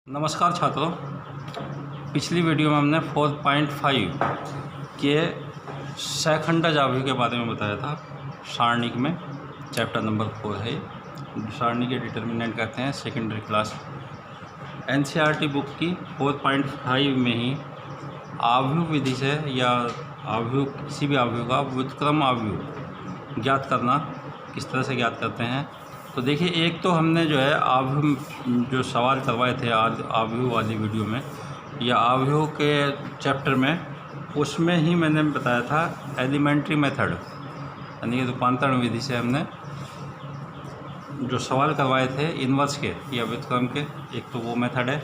नमस्कार छात्रों, पिछली वीडियो में हमने 4.5 के सहखंडज अवयव के बारे में बताया था। सारणिक में चैप्टर नंबर 4 है। सारणिक के डिटर्मिनेंट कहते हैं सेकेंडरी क्लास। एनसीईआरटी बुक की 4.5 में ही अवयव विधि से या अवयव किसी भी अवयव का व्युत्क्रम अवयव ज्ञात करना किस तरह से ज्ञात करते हैं। तो देखिए, एक तो हमने जो है अवयव जो सवाल करवाए थे आज अवयव वाली वीडियो में या अवयव के चैप्टर में, उसमें ही मैंने बताया था एलिमेंट्री मेथड यानी कि रूपांतरण विधि से हमने जो सवाल करवाए थे इन्वर्स के या व्युत्क्रम के। एक तो वो मेथड है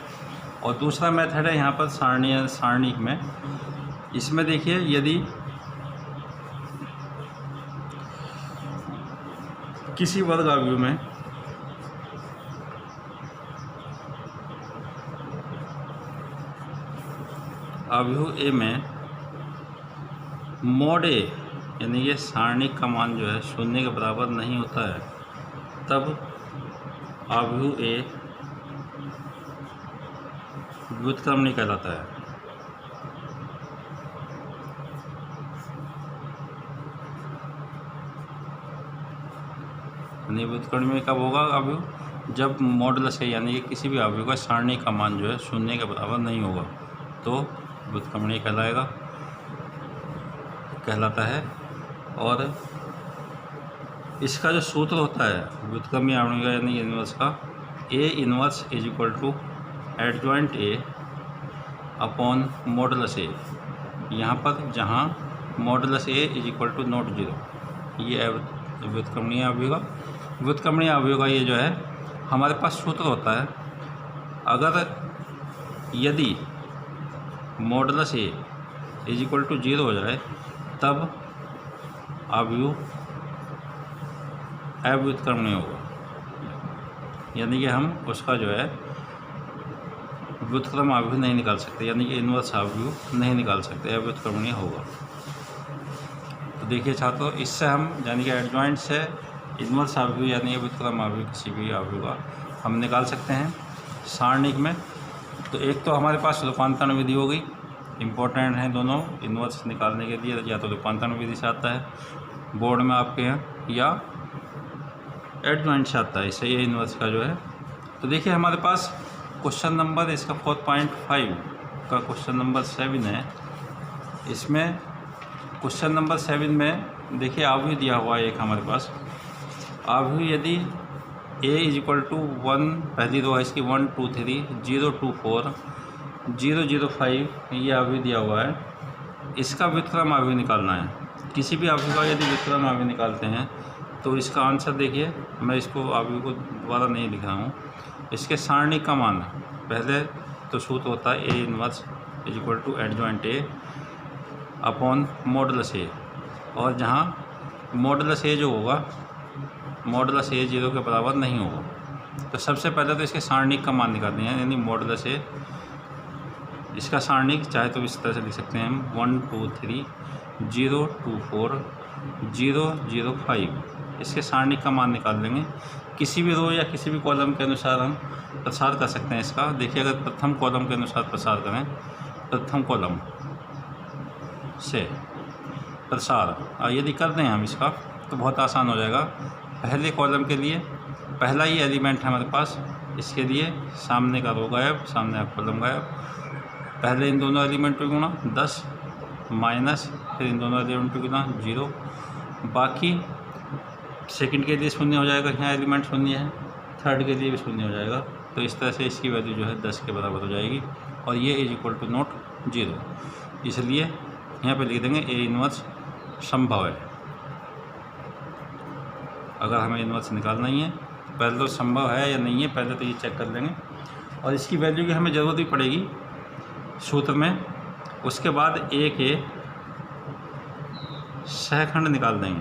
और दूसरा मेथड है यहाँ पर सारणिक में। इसमें देखिए, यदि किसी वर्ग अवयव में अवयव ए में मोड ए यानी ये सारणिक का मान जो है शून्य के बराबर नहीं होता है, तब अवयव ए व्युत्क्रम नहीं कहलाता है। यानी व्युत्क्रम कब होगा अवयव? जब मॉडुलस है यानी कि किसी भी अवयव का सारणी का मान जो है शून्य के बराबर नहीं होगा तो व्युत्क्रमणीय कहलाता है। और इसका जो सूत्र होता है व्युत्क्रमीय अवयव यानी इनवर्स का, A inverse is equal to adjoint A upon modulus A. यहाँ पर जहाँ modulus A is equal to not zero, ये व्युत्क्रमणीय अवयव का व्युत्क्रमणीय अवयव का ये जो है हमारे पास सूत्र होता है। अगर यदि modulus A is equal to zero हो जाए तब अवयव अव्युत्क्रमणीय होगा, यानी कि हम उसका जो है व्युत्क्रम अवयव नहीं निकाल सकते, यानी कि इनवर्स अवयव नहीं निकाल सकते, अव्युत्क्रमणीय होगा। तो देखिए छात्रों, इससे हम यानी कि एडजॉइंट से इनवर्स अवयव यानी व्युत्क्रम अवयव किसी भी अवयव का हम निकाल सकते हैं सारणिक में। तो एक तो हमारे पास रूपांतरण विधि हो गई, इम्पोर्टेंट है दोनों इनवर्स निकालने के लिए। या तो रूपांतरण विधि से आता है बोर्ड में आपके यहाँ, या एडजॉइंट से आता है, इससे ये इनवर्स का जो है। तो देखिए, हमारे पास क्वेश्चन नंबर इसका 4.5 का क्वेश्चन नंबर 7 है। इसमें क्वेश्चन नंबर 7 में देखिए अवयव दिया हुआ है एक हमारे पास अवयव। यदि a इज इक्वल टू 1, पहली रो है इसकी 1 2 3 0 2 4 0 0 5, ये अवयव दिया हुआ है। इसका व्युत्क्रम अवयव निकालना है। किसी भी अवयव का यदि व्युत्क्रम अवयव निकालते हैं तो इसका आंसर देखिए, मैं इसको अवयव को दोबारा नहीं लिख रहा हूँ। इसके सारणिक का मान पहले तो सूत्र होता है A inverse is equal to adjoint A upon modulus A, और जहाँ मॉडुलस ए जो होगा मॉडुलस ए 0 के बराबर नहीं होगा। तो सबसे पहले तो इसके सारणिक का मान निकालते हैं, यानी मॉडुलस ए इसका सारणिक चाहे तो इस तरह से लिख सकते हैं हम 1 2 3 0 2 4 0 0 5। इसके सारणिक का मान निकाल लेंगे। किसी भी रो या किसी भी कॉलम के अनुसार हम प्रसार कर सकते हैं इसका। देखिए, अगर प्रथम कॉलम के अनुसार प्रसार करें, प्रथम कॉलम से प्रसार यदि कर दें हम इसका तो बहुत आसान हो जाएगा। पहले कॉलम के लिए पहला ही एलिमेंट है हमारे पास, इसके लिए सामने का रो गायब, सामने का कॉलम गायब। पहले इन दोनों एलिमेंट को गुणा 10 माइनस, फिर इन दोनों एलिमेंट को गुणा 0, बाकी सेकंड के लिए शून्य हो जाएगा, यहाँ एलिमेंट शून्य है, थर्ड के लिए भी शून्य हो जाएगा। तो इस तरह से इसकी वैल्यू जो है 10 के बराबर हो जाएगी, और ये इज इक्वल टू नॉट 0, इसलिए यहाँ पे लिख देंगे ए इनवर्स संभव है। अगर हमें इनवर्स निकालना ही है, पहले तो संभव है या नहीं है पहले तो ये चेक कर लेंगे, और इसकी वैल्यू की हमें ज़रूरत भी पड़ेगी सूत्र में। उसके बाद ए के सहखंड निकाल देंगे,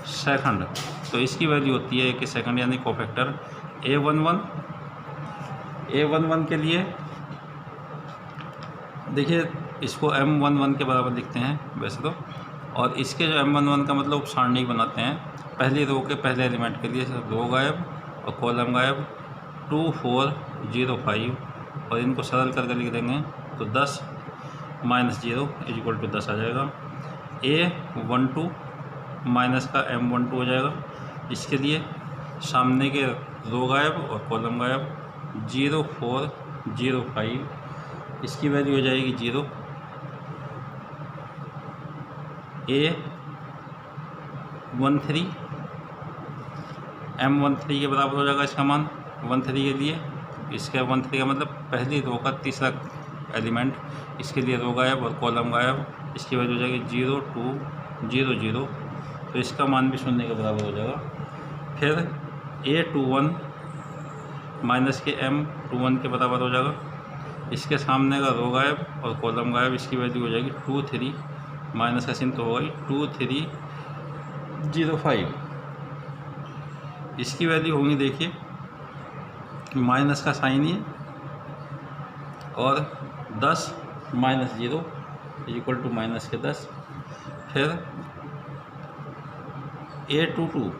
सहखंड। तो इसकी वैल्यू होती है ए के सहखंड यानी कोफैक्टर A11 के लिए देखिए, इसको M11 के बराबर लिखते हैं वैसे तो, और इसके जो M11 का मतलब सारणिक बनाते हैं। पहली रो के पहले एलिमेंट के लिए रो गायब और कॉलम गायब, 2405 और इनको सरल करके लिख देंगे तो 10 माइनस 0 = 10 आ जाएगा। A12 माइनस का M12 हो जाएगा। इसके लिए सामने के रो गायब और कॉलम गायब। 0405 इसकी वैल्यू हो जाएगी 0। A13 M13 के बराबर हो जाएगा इसका मान 13 के लिए। इसका 13 का मतलब पहली रो का तीसरा एलिमेंट, इसके लिए रो गायब और कॉलम गायब। इसकी वैल्यू हो जाएगी 0200, तो इसका मान भी 0 के बराबर हो जाएगा। फिर A21 माइनस के M21 के बराबर हो जाएगा। इसके सामने का रो गायब और कॉलम गायब। इसकी वैल्यू हो जाएगी 23 माइनस का चिन्ह तो हो गई 2305। इसकी वैल्यू होगी, देखिए माइनस का साइन ही और 10 माइनस 0 = माइनस के 10। फिर A22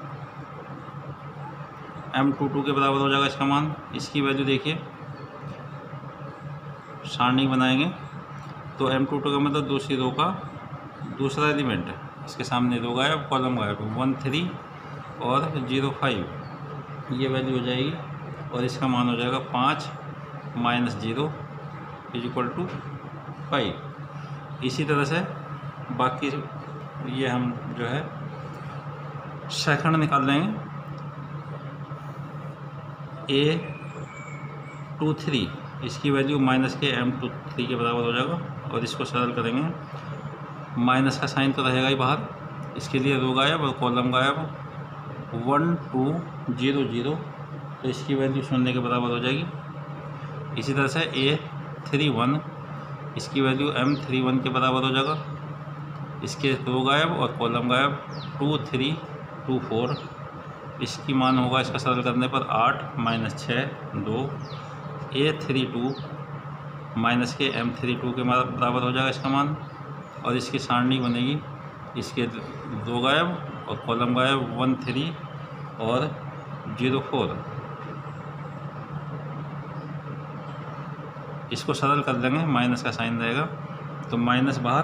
M22 के बराबर हो जाएगा इसका मान। इसकी वैल्यू देखिए सारणी बनाएंगे तो M22 का मतलब दूसरी रो का दूसरा एलिमेंट है। इसके सामने रो गायब कॉलम गायब 13 और 05 ये वैल्यू हो जाएगी और इसका मान हो जाएगा 5 माइनस 0 = 5। इसी तरह से बाकी ये हम जो है सेकंड निकाल लेंगे। A23 इसकी वैल्यू माइनस के M23 के बराबर हो जाएगा और इसको सरल करेंगे। माइनस का साइन तो रहेगा ही बाहर। इसके लिए रो गायब और कॉलम गायब 1200, तो इसकी वैल्यू 0 के बराबर हो जाएगी। इसी तरह से A31 इसकी वैल्यू M31 के बराबर हो जाएगा। इसके रो गायब और कॉलम गायब 2324। इसकी मान होगा इसका सरल करने पर 8 माइनस 6 2। A32 माइनस के M32 के बराबर हो जाएगा इसका मान और इसकी सारणी बनेगी। इसके रो गायब और कॉलम गायब 13 और 04। इसको सरल कर लेंगे, माइनस का साइन रहेगा तो माइनस बाहर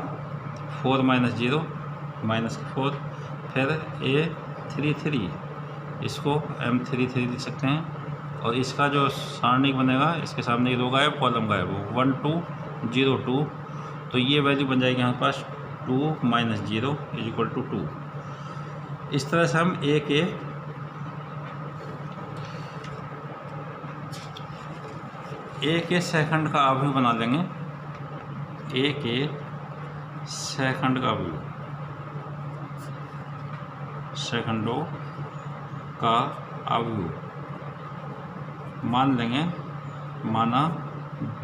4 माइनस 0 माइनस 4। फिर A33 इसको M33 लिख सकते हैं और इसका जो सारणी बनेगा इसके सामने रो गायब कॉलम गायब 1202, तो ये वैल्यू बन जाएगी हमारे पास 2 माइनस 0 = 2। इस तरह से हम ए के सेकंड का अवयव बना लेंगे। ए के सेकंड का अवयव, सेकंडों का अवयव मान लेंगे। माना B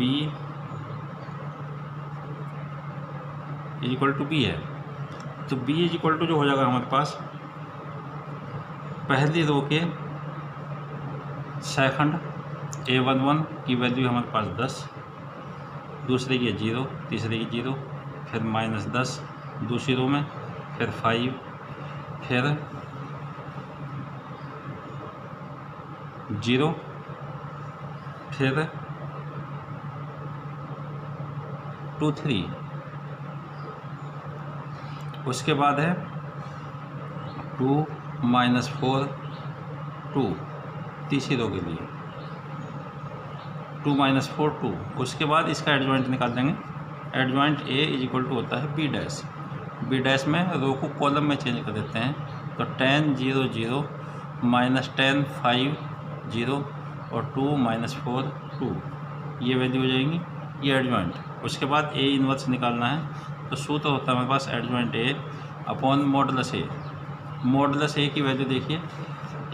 = B है तो B = जो हो जाएगा हमारे पास पहली रो के सेकंड A11 की वैल्यू हमारे पास 10, दूसरे की 0, तीसरे की 0, फिर माइनस 10 दूसरी रो में, फिर 5, फिर 0, फिर 2 3। उसके बाद है 2 माइनस 4 2 तीसरी रो के लिए 2 माइनस 4 2। उसके बाद इसका एडजॉइंट निकाल देंगे। एडजॉइंट A = होता है B डैश। B डैश में रो को कॉलम में चेंज कर देते हैं तो 10 0 0 माइनस 10 5 0 और 2 माइनस 4 2 ये वैल्यू हो जाएंगी, ये एडजॉइंट। उसके बाद A इन्वर्स निकालना है तो सूत्र होता है हमारे पास adjoint A upon modulus A। Modulus A की वैल्यू देखिए,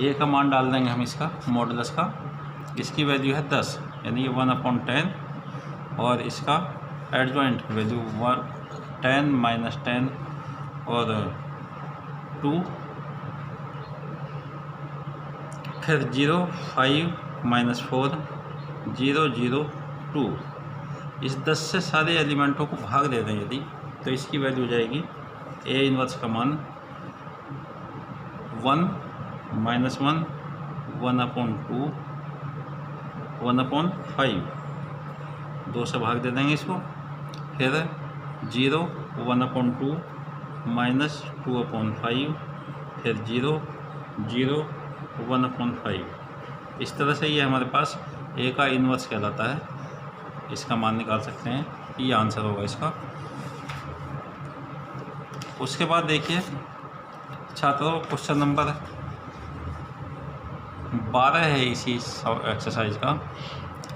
A का मान डाल देंगे हम इसका मॉडुलस का। इसकी वैल्यू है 10 यानी ये 1/10 और इसका एडजॉइंट वैल्यू 10 माइनस 10 और 2, फिर 0 5 माइनस 4 0 0 2। इस 10 से सारे एलिमेंटों को भाग दे दें यदि तो इसकी वैल्यू हो जाएगी A इन्वर्स का मान 1 माइनस 1 1/2 1/5, 2 से भाग दे देंगे इसको। फिर 0 1/2 माइनस 2/5, फिर 0 0 1/5। इस तरह से ये हमारे पास ए का इन्वर्स कहलाता है। इसका मान निकाल सकते हैं, ये आंसर होगा इसका। उसके बाद देखिए छात्रों, क्वेश्चन नंबर 12 है इसी एक्सरसाइज का।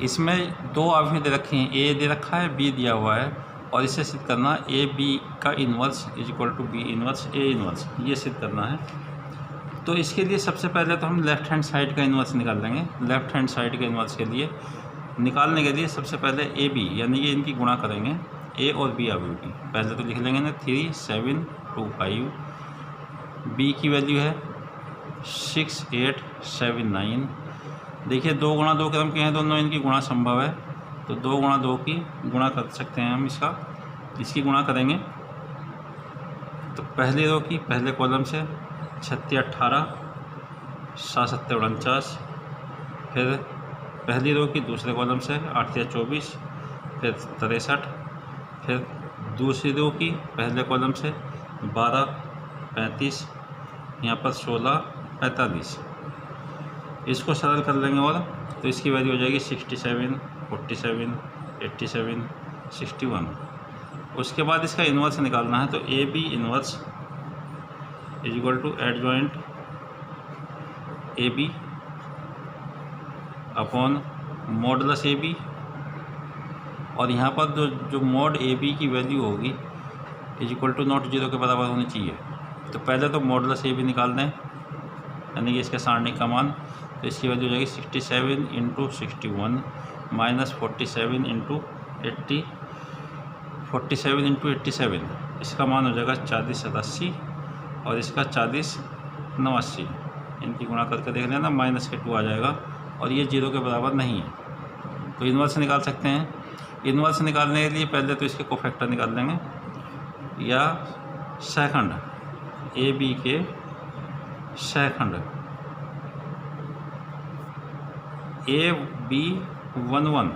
इसमें 2 अवयव दे रखे हैं, ए दे रखा है, बी दिया हुआ है, और इसे सिद्ध करना ए बी का inverse is equal to B inverse A inverse, ये सिद्ध करना है। तो इसके लिए सबसे पहले तो हम लेफ़्ट हैंड साइड का इन्वर्स निकाल लेंगे। लेफ़्ट हैंड साइड के इन्वर्स के लिए निकालने के लिए सबसे पहले ए बी यानी कि इनकी गुणा करेंगे, ए और बी अवयव की। पहले तो लिख लेंगे ना 3 7 2 5, बी की वैल्यू है 6 8 7 9। देखिए 2 गुणा 2 क्रम के हैं दोनों, इनकी गुणा संभव है, तो 2 गुणा 2 की गुणा कर सकते हैं हम इसकी गुणा करेंगे। तो पहली रो की पहले कॉलम से 36 18 7 7 49, फिर पहली रो की दूसरे कॉलम से 8 या 24, फिर 63, फिर दूसरी रो की पहले कॉलम से 12 35, यहाँ पर 16 45। इसको सरल कर लेंगे और तो इसकी वैल्यू हो जाएगी 67 47 87 61। उसके बाद इसका इन्वर्स निकालना है, तो A B inverse is equal to adjoint A B upon modulus A B, और यहाँ पर जो मॉड ए बी की वैल्यू होगी इज इक्वल टू नॉट 0 के बराबर होनी चाहिए। तो पहले तो मॉडुलस ए बी निकाल दें, यानी कि इसके सारणी का मान। तो इसकी वैल्यू हो जाएगी 67 इंटू 61 माइनस 47 इंटू 80, 47 इंटू 87, इसका मान हो जाएगा 40 87, और इसका 40 89। इनकी गुणा करके देख लेना, माइनस के 2 आ जाएगा, और ये 0 के बराबर नहीं है। तो इन्वर्स निकाल सकते हैं। इन्वर्स निकालने के लिए पहले तो इसके कोफैक्टर निकाल देंगे, या सेकंड ए बी के सेकंड ए बी 1 1,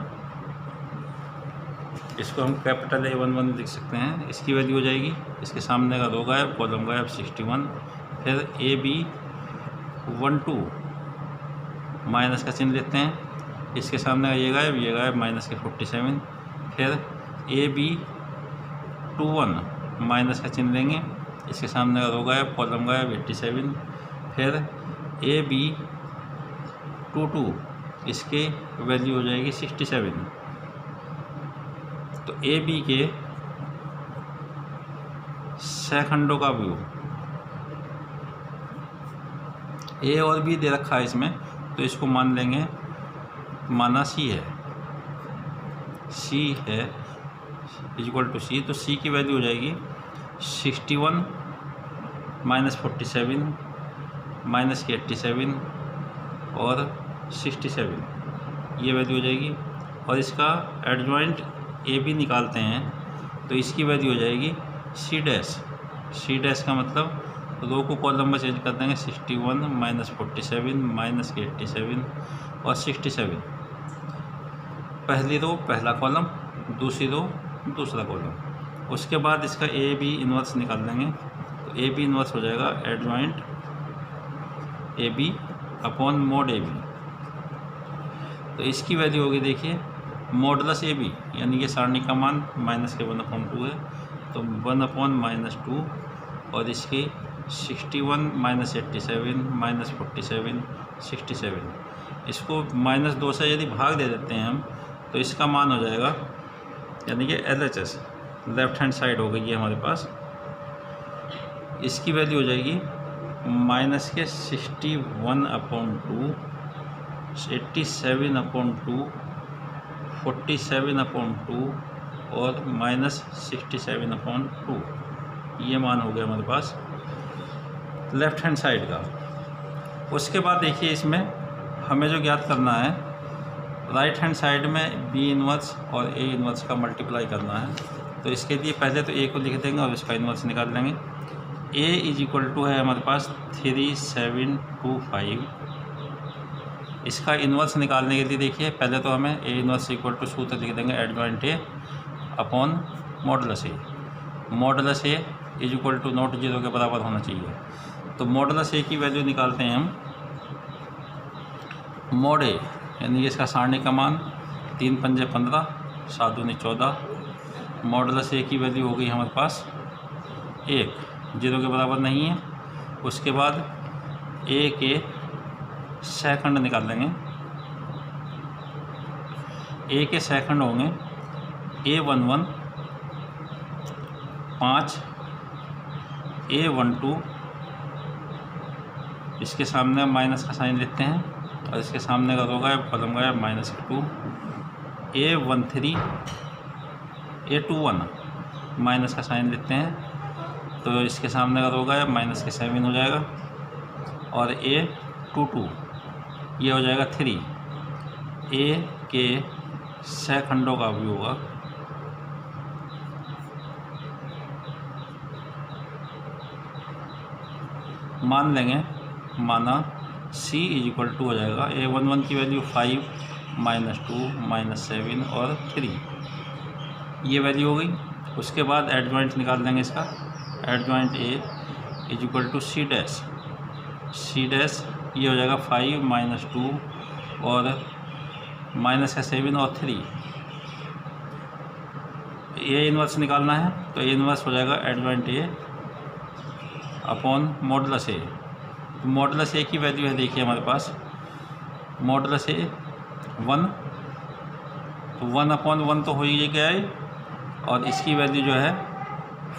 इसको हम कैपिटल A11 लिख सकते हैं। इसकी वैल्यू हो जाएगी, इसके सामने का रो गायब, कॉलम गायब 61, फिर ए बी 1 2 माइनस का चिन्ह लेते हैं, इसके सामने का ये गायब माइनस के 47, फिर ए बी 2 1 माइनस का चिन्ह लेंगे, इसके सामने का रो गायब, कॉलम गायब 87, फिर ए बी 2 2, इसकी वैल्यू हो जाएगी 67। तो ए बी के सेकंडों का व्यू, ए और बी दे रखा है इसमें, तो इसको मान लेंगे, माना सी है इज इक्वल टू सी। तो सी की वैल्यू हो जाएगी 61 माइनस 47 माइनस की 87 और 67, ये वैल्यू हो जाएगी। और इसका एडजॉइंट ए बी निकालते हैं, तो इसकी वैल्यू हो जाएगी सी डैश का मतलब रो को कॉलम में चेंज कर देंगे, 61 माइनस 47 माइनस के 87 और 67। पहली रो पहला कॉलम, दूसरी रो दूसरा कॉलम। उसके बाद इसका ए बी इन्वर्स निकाल देंगे, तो ए बी इन्वर्स हो जाएगा adjoint A B upon mod A B. तो इसकी वैल्यू होगी, देखिए मॉडुलस ए बी यानी कि सारणी का मान माइनस के 1/2 है, तो 1/-2, और इसकी 61 माइनस 87 माइनस 47 67। इसको -2 से यदि भाग दे देते हैं हम, तो इसका मान हो जाएगा, यानी कि LHS लेफ़्ट हैंड साइड हो गई है हमारे पास। इसकी वैल्यू हो जाएगी माइनस के 61/2 87/2 47/2 और माइनस 67/2, ये मान हो गया हमारे पास लेफ़्ट हैंड साइड का। उसके बाद देखिए इसमें हमें जो ज्ञात करना है, राइट हैंड साइड में बी इन्वर्स और ए इन्वर्स का मल्टीप्लाई करना है। तो इसके लिए पहले तो ए को लिख देंगे और इसका इन्वर्स निकाल लेंगे। ए इज इक्वल टू है हमारे पास 3725 इसका इन्वर्स निकालने के लिए देखिए पहले तो हमें ए इन्वर्स इक्वल टू सूत्र लिख देंगे adjoint A upon modulus A. Modulus A is equal to not zero के बराबर होना चाहिए। तो मॉडुलस ए की वैल्यू निकालते हैं हम। मॉड ए यानी कि इसका सारणी का मान 3 पंजे 15 7 दूनी 14। मॉडुलस ए की वैल्यू हो गई हमारे पास 1, जीरो के बराबर नहीं है। उसके बाद ए के सेकंड निकाल लेंगे। ए के सेकंड होंगे A11 5, A12, इसके सामने माइनस का साइन लेते हैं और इसके सामने का होगा कॉलम का -2। A13 A21 माइनस का साइन लेते हैं तो इसके सामने का होगा -7 हो जाएगा। और A22 ये हो जाएगा 3। ए के सेकंडों का भी होगा मान लेंगे, माना C इज इक्वल टू हो जाएगा A11 की वैल्यू 5 -2 -7 और 3, ये वैल्यू हो गई। उसके बाद एडजॉइंट निकाल देंगे इसका। Adjoint A is equal to C dash ये हो जाएगा 5 -2 और -7 और 3। ए इन्वर्स निकालना है तो ए इन्वर्स हो जाएगा adjoint A upon modulus A. Modulus A की वैल्यू है देखिए हमारे पास मॉडुलस ए 1, तो 1/1 तो हो ही गया है। और इसकी वैल्यू जो है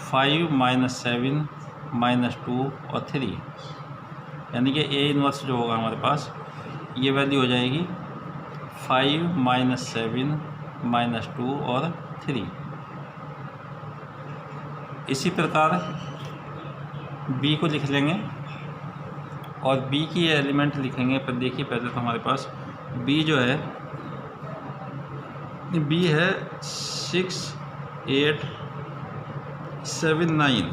5 -7 -2 और 3, यानी कि ए इन्वर्स जो होगा हमारे पास ये वैल्यू हो जाएगी 5 -7 -2 और 3। इसी प्रकार बी को लिख लेंगे और बी की एलिमेंट लिखेंगे। पर देखिए पहले तो हमारे पास बी जो है बी है 6 8 7 9,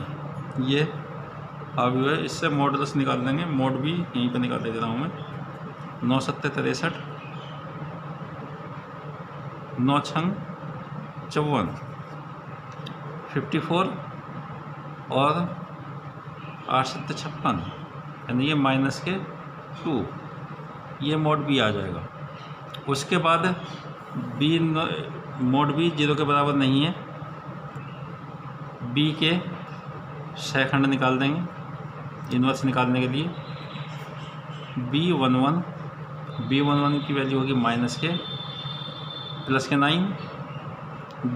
ये अब है इससे मॉडुलस निकाल देंगे। मॉड भी यहीं पर निकाल दे रहा हूँ मैं। 9 7 63 9 6 54 54 और 8 7 56, यानी ये -2, ये मोड बी आ जाएगा। उसके बाद बी मोड बी जीरो के बराबर नहीं है। बी के सेकंड निकाल देंगे इन्वर्स निकालने के लिए। B11 की वैल्यू होगी -9।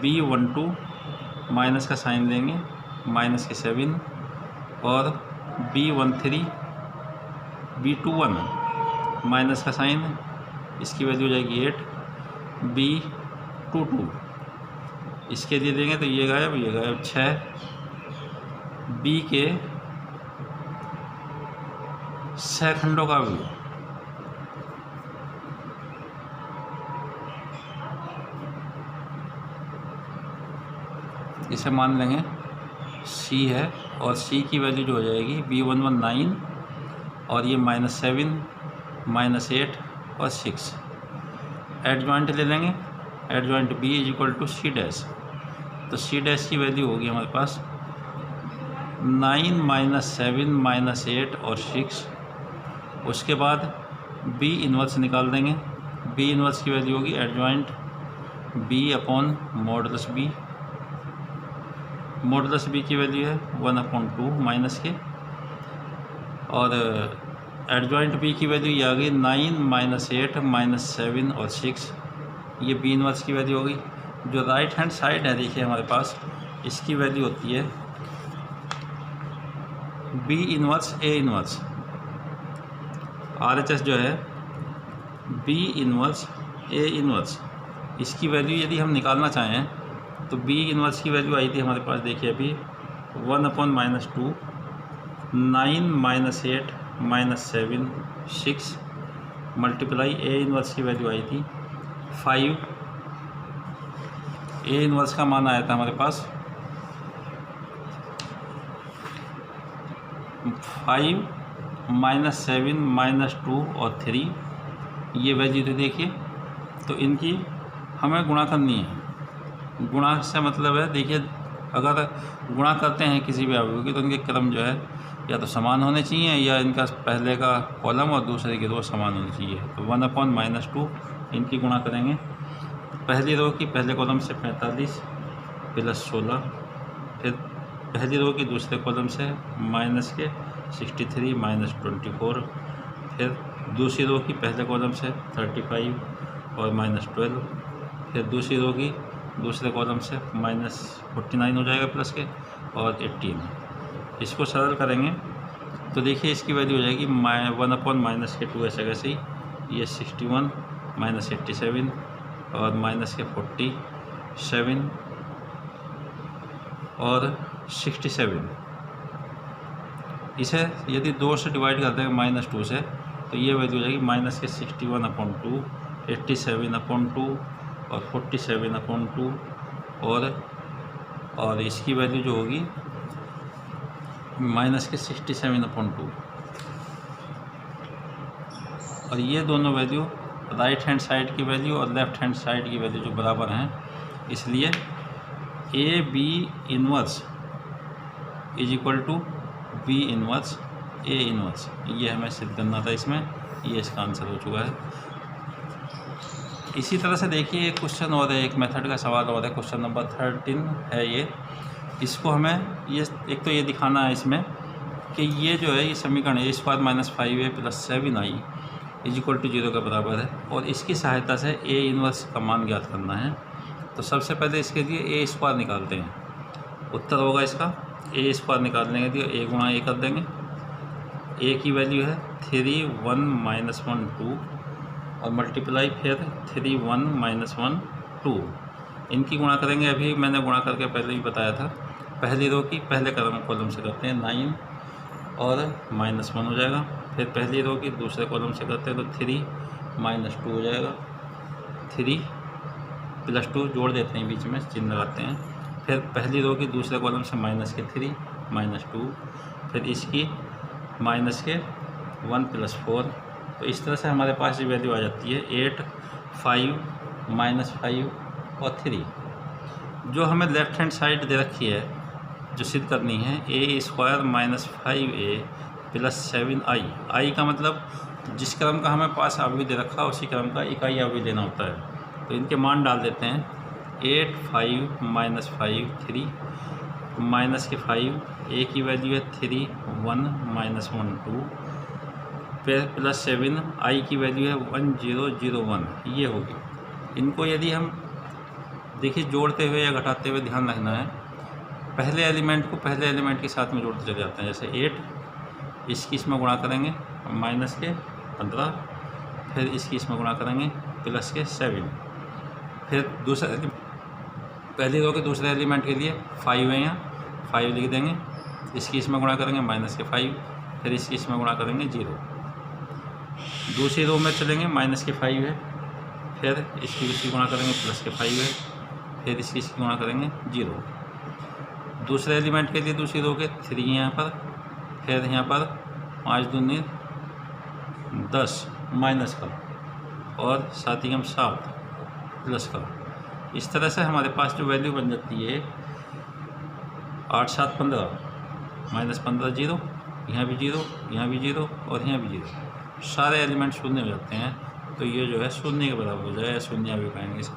B12 माइनस का साइन लेंगे -7 और B21 माइनस का साइन, इसकी वैल्यू हो जाएगी 8। B22 इसके लिए देंगे तो ये गायब 6। बी के सेकंडों का व्यू इसे मान लेंगे C है और C की वैल्यू जो हो जाएगी B11 9 और ये -7 -8 और 6। एडजॉइंट ले लेंगे। Adjoint B is equal to C dash, तो C डैश की वैल्यू होगी हमारे पास 9 -7 -8 और 6। उसके बाद B इन्वर्स निकाल देंगे। B इन्वर्स की वैल्यू होगी adjoint B upon modulus B। Modulus B की वैल्यू है 1/2 माइनस के, और एडजॉइंट B की वैल्यू ये आ गई 9 -8 -7 और 6, ये B इन्वर्स की वैल्यू होगी। जो राइट हैंड साइड है देखिए हमारे पास, इसकी वैल्यू होती है B inverse A inverse. RHS जो है B इन्वर्स A इन्वर्स, इसकी वैल्यू यदि हम निकालना चाहें तो B इन्वर्स की वैल्यू आई थी हमारे पास देखिए अभी 1/-2 9 -8 -7 6 मल्टीप्लाई A इन्वर्स की वैल्यू आई थी 5। A इन्वर्स का मान आया था हमारे पास 5 -7 -2 और 3, ये वैल्यू तो देखिए, तो इनकी हमें गुणा करनी है। गुणा से मतलब है, देखिए अगर गुणा करते हैं किसी भी अवयव की तो इनके क्रम जो है या तो समान होने चाहिए या इनका पहले का कॉलम और दूसरे की रो समान होनी चाहिए। तो 1/-2 इनकी गुणा करेंगे। पहली रो की पहले कॉलम से 45 प्लस 16, फिर पहली रो की दूसरे कॉलम से माइनस के 63 माइनस 24, फिर दूसरी रो की पहले कॉलम से 35 और माइनस 12, फिर दूसरी रो की दूसरे कॉलम से माइनस 49 हो जाएगा प्लस के और 18। इसको सरल करेंगे तो देखिए इसकी वैल्यू हो जाएगी 1/-2 ऐसे कैसे ही, ये 61 माइनस 87 और माइनस के 47 और 67। इसे यदि 2 से डिवाइड कर देंगे -2 से तो ये वैल्यू हो जाएगी माइनस के 61/2, 87/2 और 47/2 और इसकी वैल्यू जो होगी माइनस के 67/2। और ये दोनों वैल्यू राइट हैंड साइड की वैल्यू और लेफ़्ट हैंड साइड की वैल्यू जो बराबर हैं, इसलिए A B inverse is equal to B inverse A inverse, ये हमें सिद्ध करना था इसमें। ये इसका आंसर हो चुका है। इसी तरह से देखिए एक क्वेश्चन और है, एक मेथड का सवाल और है, क्वेश्चन नंबर 13 है ये। इसको हमें ये एक तो ये दिखाना है इसमें कि ये जो है ये समीकरण a² - 5a + 7i is equal to 0 के बराबर है और इसकी सहायता से a इनवर्स का मान ज्ञात करना है। तो सबसे पहले इसके लिए a² निकालते हैं। उत्तर होगा इसका a² निकालने के लिए a गुणा a कर देंगे। a की वैल्यू है 3 1 - 1 2 और मल्टीप्लाई फिर 3 1 - 1 2। इनकी गुणा करेंगे, अभी मैंने गुणा करके पहले ही बताया था। पहली रो की पहले कॉलम से करते हैं 9 और -1 हो जाएगा। फिर पहली रो की दूसरे कॉलम से करते हैं तो 3 - 2 हो जाएगा। 3 + 2 जोड़ देते हैं, बीच में चिन्ह लगाते हैं। फिर पहली रो की दूसरे कॉलम से -3 - 2, फिर इसकी -1 + 4। तो इस तरह से हमारे पास ये वैल्यू आ जाती है 8 5 -5 और 3। जो हमें लेफ़्ट हैंड साइड दे रखी है जो सिद्ध करनी है a² - 5a + 7i। i का मतलब जिस क्रम का हमें पास अवयव दे रखा है उसी क्रम का इकाई अवयव लेना होता है। तो इनके मान डाल देते हैं 8 5 -5 3 माइनस के 5, a की वैल्यू है 3 1 -1 2, फिर प्लस 7, i की वैल्यू है 1 0 0 1, ये होगी। इनको यदि हम देखिए जोड़ते हुए या घटाते हुए ध्यान रखना है, पहले एलिमेंट को पहले एलिमेंट के साथ में जोड़ते चले जाते हैं। जैसे 8 इसकी इसमें गुणा करेंगे माइनस के 15, फिर इसकी इसमें गुणा करेंगे प्लस के 7, फिर दूसरे पहली रो के दूसरे एलिमेंट के लिए 5 है, यहाँ 5 लिख देंगे। इसकी इसमें गुणा करेंगे माइनस के 5, फिर इसकी इसमें गुणा करेंगे 0। दूसरी रो में चलेंगे माइनस के 5 है, फिर इसकी गुणा करेंगे प्लस के 5 है, फिर इसकी गुणा करेंगे 0। दूसरे एलिमेंट के लिए दूसरी रो के 3 यहाँ पर, फिर यहाँ पर 5 दूनी 10 माइनस का और साथ ही हम 7 प्लस का। इस तरह से हमारे पास जो वैल्यू बन जाती है 8 7 15 -15 0, यहाँ भी 0, यहाँ भी 0 और यहाँ भी 0। सारे एलिमेंट शून्य हो जाते हैं, तो ये जो है शून्य के बराबर हो जाएगा, शून्य भी कहेंगे इसे।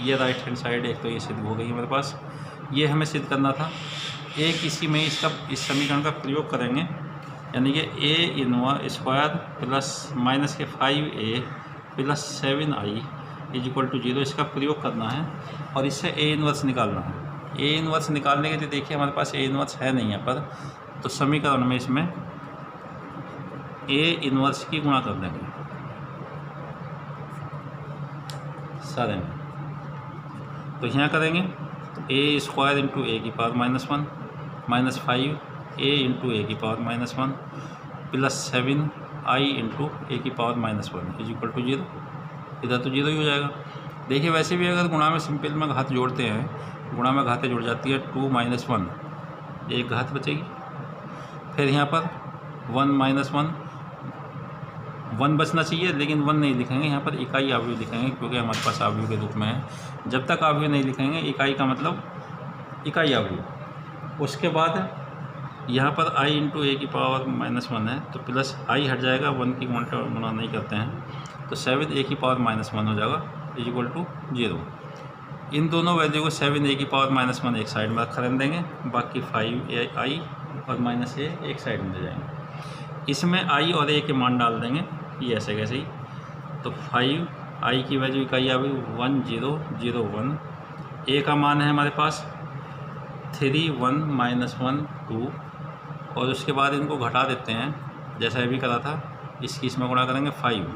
ये राइट हैंड साइड एक तो ये सिद्ध हो गई हमारे पास। ये हमें सिद्ध करना था, एक इसी में इसका इस समीकरण का प्रयोग करेंगे, यानी कि a इनवर्स प्लस माइनस के 5a + 7i is equal to 0, इसका प्रयोग करना है और इससे a इनवर्स निकालना है। a इनवर्स निकालने के लिए देखिए हमारे पास a इनवर्स है नहीं यहाँ पर, तो समीकरण में इसमें a इनवर्स की गुणा कर देंगे सारे में। तो यहाँ करेंगे a² × a⁻1 -5a × a⁻1 + 7i × a⁻1 is equal to 0। इधर तो 0 ही हो जाएगा। देखिए वैसे भी अगर गुणा में सिंपल में घात जोड़ते हैं, गुणा में घातें जुड़ जाती है 2 - 1, एक घात बचेगी। फिर यहाँ पर 1 - 1 1 बचना चाहिए, लेकिन 1 नहीं लिखेंगे, यहाँ पर इकाई अवयव लिखेंगे क्योंकि हमारे पास अवयव के रूप में है। जब तक अवयव नहीं लिखेंगे, इकाई का मतलब इकाई अवयव। उसके बाद यहाँ पर i इंटू ए की पावर -1 है, तो प्लस i हट जाएगा, 1 की गुणा नहीं करते हैं, तो 7 ए की पावर -1 हो जाएगा इज इक्वल टू 0। इन दोनों वैल्यू को 7 ए की पावर -1 एक साइड में रख देंगे, बाकी 5 i और -a एक साइड में ले जाएंगे। इसमें i और a के मान डाल देंगे, ये ऐसे कैसे ही, तो 5 i की वैल्यू इकाई आ गई 1001, a का मान है हमारे पास 3 1 -1 2, और उसके बाद इनको घटा देते हैं जैसा अभी करा था, इसकी इसमें गुणा करेंगे 5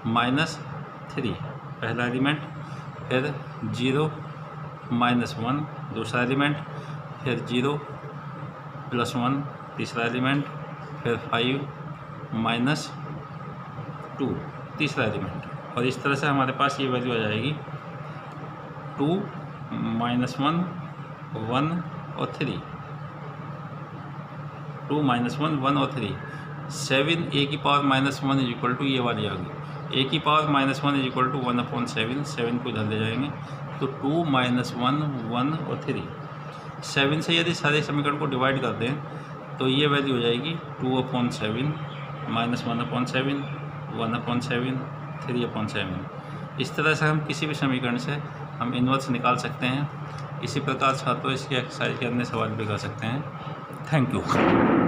-3 पहला एलिमेंट, फिर 0 -1 दूसरा एलिमेंट, फिर 0 + 1 तीसरा एलिमेंट, फिर 5 -2 तीसरा एलिमेंट, और इस तरह से हमारे पास ये वैल्यू आ जाएगी 2 -1 1 और 3, 2 -1 1 और 3। 7 ए की पावर -1 इज इक्वल टू ये वाली आ गई, ए की पावर -1 इज इक्वल टू 1/7, 7 को इधर ले जाएंगे, तो 2 -1 1 और 3। 7 से यदि सारे समीकरण को डिवाइड कर दें तो ये वैल्यू हो जाएगी 2/7 -1/7 1/7 3/7। इस तरह से हम किसी भी समीकरण से हम इन्वर्स निकाल सकते हैं। इसी प्रकार छात्रों इसकी एक्सरसाइज के अन्य सवाल भी कर सकते हैं। Thank you.